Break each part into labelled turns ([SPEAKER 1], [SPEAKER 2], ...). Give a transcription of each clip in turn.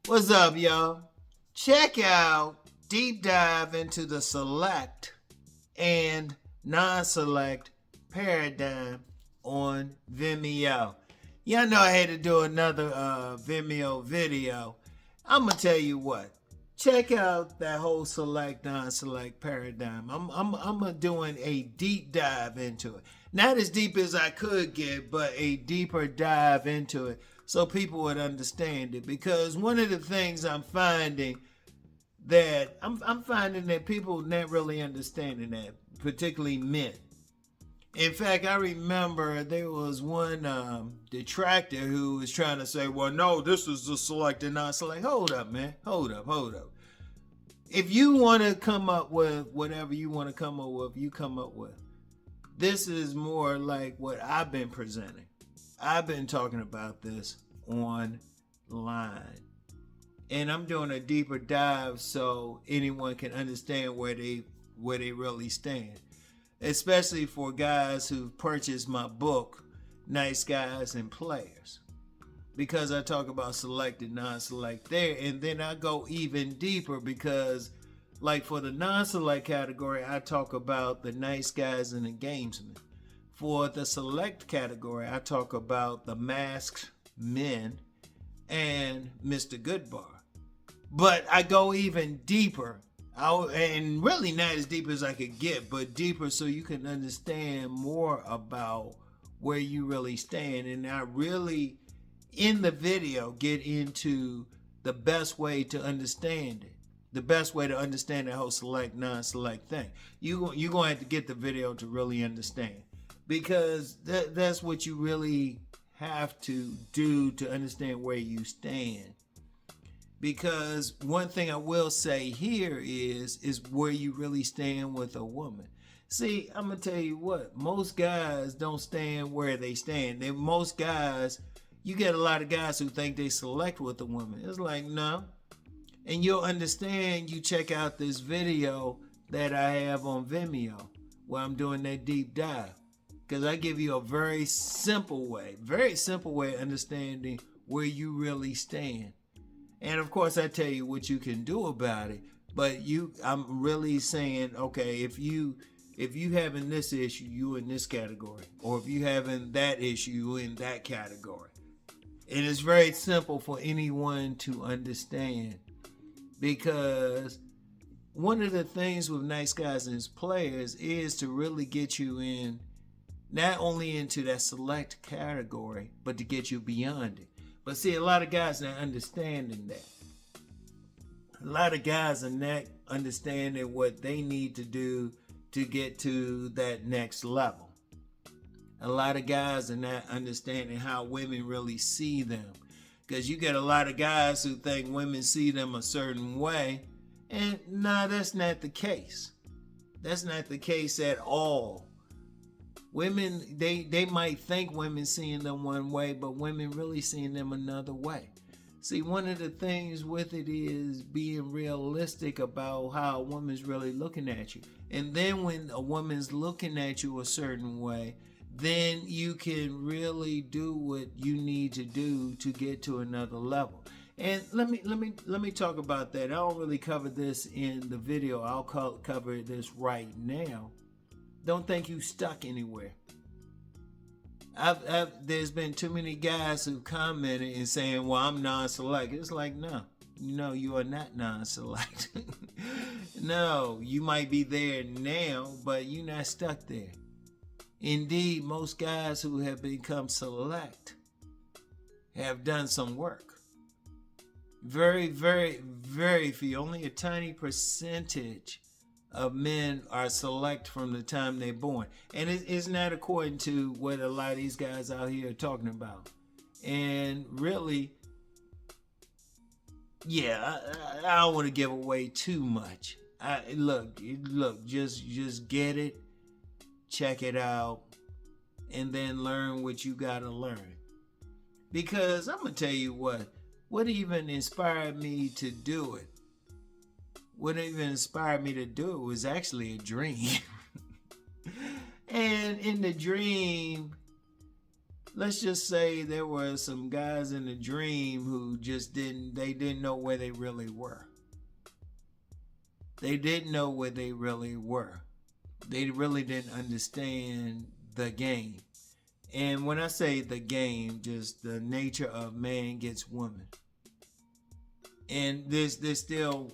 [SPEAKER 1] What's up, y'all? Check out Deep Dive into the Select and Non-Select Paradigm on Vimeo. Y'all know I had to do another Vimeo video. I'm going to tell you what. Check out that whole select non-select paradigm. I'm doing a deep dive into it. Not as deep as I could get, but a deeper dive into it so people would understand it. Because one of the things I'm finding that people not really understanding that, particularly men. In fact, I remember there was one detractor who was trying to say, well, no, this is the select and non-select. Hold up, man. Hold up. If you want to come up with whatever you want to come up with, you come up with. This is more like what I've been presenting. I've been talking about this online. And I'm doing a deeper dive so anyone can understand where they really stand. Especially for guys who've purchased my book, Nice Guys and Players. Because I talk about select and non-select there. And then I go even deeper because, like for the non-select category, I talk about the nice guys and the gamesmen. For the select category, I talk about the masked men and Mr. Goodbar. But I go even deeper. And really not as deep as I could get, but deeper so you can understand more about where you really stand. And I really, in the video, get into the best way to understand it. The best way to understand that whole select, non-select thing. You're going to have to get the video to really understand. Because that's what you really have to do to understand where you stand. Because one thing I will say here is where you really stand with a woman. See, I'm going to tell you what, most guys don't stand where they stand. And most guys, you get a lot of guys who think they select with a woman. It's like, no. And you'll understand, you check out this video that I have on Vimeo where I'm doing that deep dive. Because I give you a very simple way of understanding where you really stand. And of course, I tell you what you can do about it. But I'm really saying, okay, if you having this issue, you in this category, or if you having that issue, you in that category. And it's very simple for anyone to understand, because one of the things with Nice Guys and Players is to really get you in, not only into that select category, but to get you beyond it. But see, a lot of guys not understanding that. A lot of guys are not understanding what they need to do to get to that next level. A lot of guys are not understanding how women really see them. Because you get a lot of guys who think women see them a certain way. And no, that's not the case. That's not the case at all. Women, they might think women seeing them one way, but women really seeing them another way. See, one of the things with it is being realistic about how a woman's really looking at you. And then when a woman's looking at you a certain way, then you can really do what you need to do to get to another level. And let me talk about that. I don't really cover this in the video. I'll cover this right now. Don't think you stuck anywhere. There's been too many guys who commented and saying, well, I'm non-select. It's like, no, you are not non-select. No, you might be there now, but you're not stuck there. Indeed, most guys who have become select have done some work. Very, very, very few, only a tiny percentage of men are select from the time they're born. And it's not according to what a lot of these guys out here are talking about. And really, yeah, I don't want to give away too much. Look, just get it, check it out, and then learn what you gotta learn. Because I'm gonna tell you what even inspired me to do it. What even inspired me to do it was actually a dream. And in the dream, let's just say there were some guys in the dream who just didn't know where they really were. They didn't know where they really were. They really didn't understand the game. And when I say the game, just the nature of man gets woman. And there's still,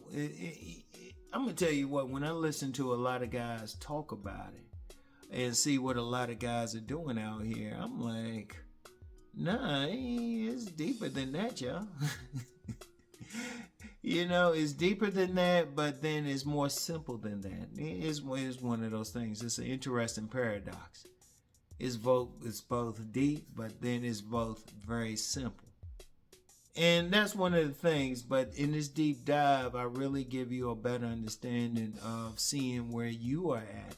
[SPEAKER 1] I'm going to tell you what, when I listen to a lot of guys talk about it and see what a lot of guys are doing out here, I'm like, nah, it's deeper than that, y'all. You know, it's deeper than that, but then it's more simple than that. It's one of those things. It's an interesting paradox. It's both deep, but then it's both very simple. And that's one of the things, but in this deep dive, I really give you a better understanding of seeing where you are at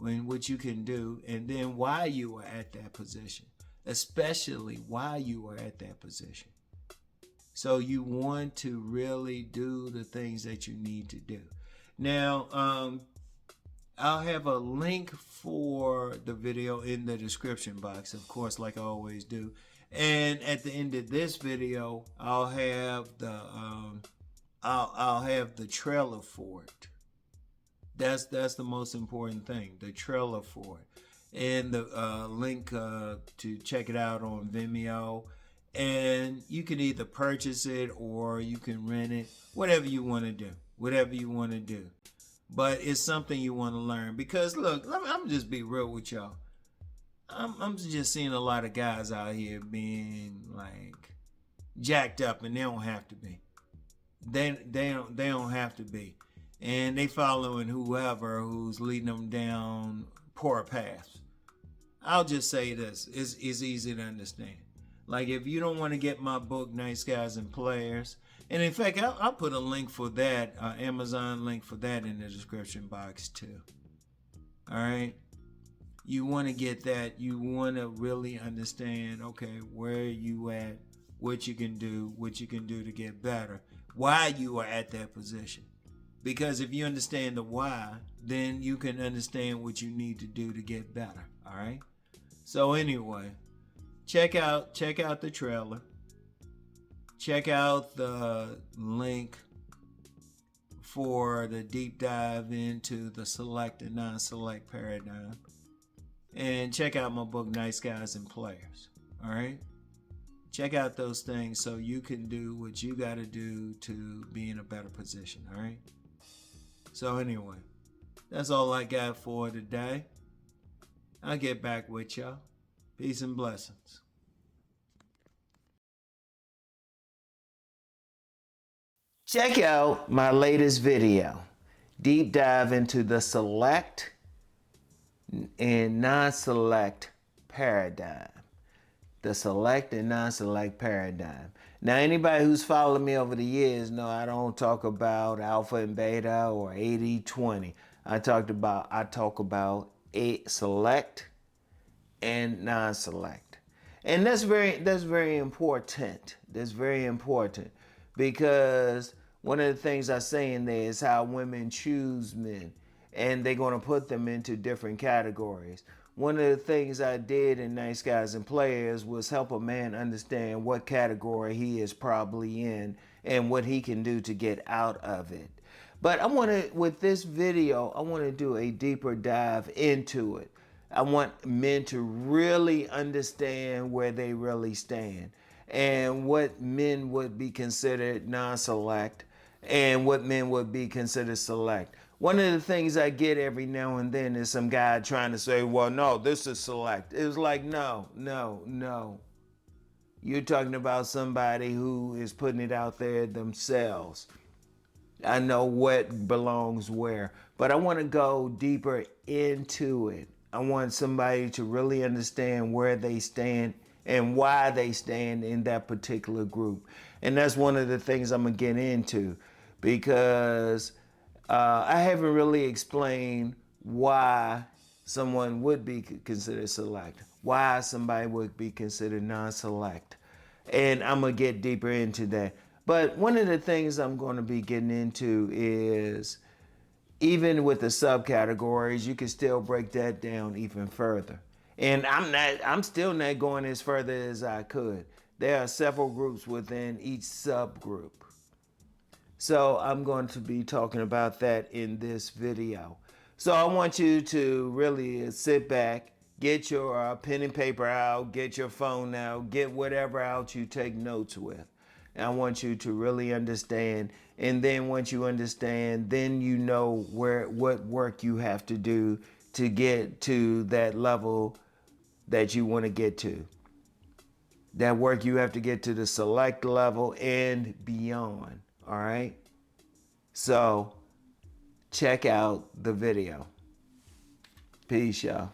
[SPEAKER 1] and what you can do, and then why you are at that position, especially why you are at that position. So you want to really do the things that you need to do. Now, I'll have a link for the video in the description box, of course, like I always do. And at the end of this video, I'll have the trailer for it. That's the most important thing, the trailer for it, and the link to check it out on Vimeo. And you can either purchase it or you can rent it, whatever you want to do, But it's something you want to learn, because look, I'm just be real with y'all. I'm just seeing a lot of guys out here being like jacked up, and they don't have to be. They don't have to be, and they following whoever who's leading them down poor paths. I'll just say this: it's easy to understand. Like, if you don't want to get my book, Nice Guys and Players, and in fact, I'll put a link for that, Amazon link for that in the description box too. All right. You want to get that. You want to really understand, okay, where you at, what you can do to get better, why you are at that position. Because if you understand the why, then you can understand what you need to do to get better. All right. So anyway, check out the trailer. Check out the link for the deep dive into the select and non-select paradigm. And check out my book, Nice Guys and Players. All right? Check out those things so you can do what you got to do to be in a better position. All right? So anyway, that's all I got for today. I'll get back with y'all. Peace and blessings. Check out my latest video, deep dive into the select and non-select paradigm. The select and non-select paradigm. Now, anybody who's followed me over the years know I don't talk about alpha and beta or 80-20. I talk about select and non-select. And that's very important. That's very important, because one of the things I say in there is how women choose men, and they're going to put them into different categories. One of the things I did in Nice Guys and Players was help a man understand what category he is probably in and what he can do to get out of it. But with this video, I want to do a deeper dive into it. I want men to really understand where they really stand and what men would be considered non-select and what men would be considered select. One of the things I get every now and then is some guy trying to say, well, no, this is select. It was like, no. You're talking about somebody who is putting it out there themselves. I know what belongs where, but I want to go deeper into it. I want somebody to really understand where they stand and why they stand in that particular group. And that's one of the things I'm going to get into, because I haven't really explained why someone would be considered select, why somebody would be considered non-select. And I'm going to get deeper into that. But one of the things I'm going to be getting into is, even with the subcategories, you can still break that down even further.
[SPEAKER 2] And I'm still not going as further as I could. There are several groups within each subgroup. So I'm going to be talking about that in this video. So I want you to really sit back, get your pen and paper out, get your phone out, get whatever out you take notes with. And I want you to really understand. And then once you understand, then you know what work you have to do to get to that level that you want to get to. That work you have to get to the select level and beyond. All right. So check out the video. Peace, y'all.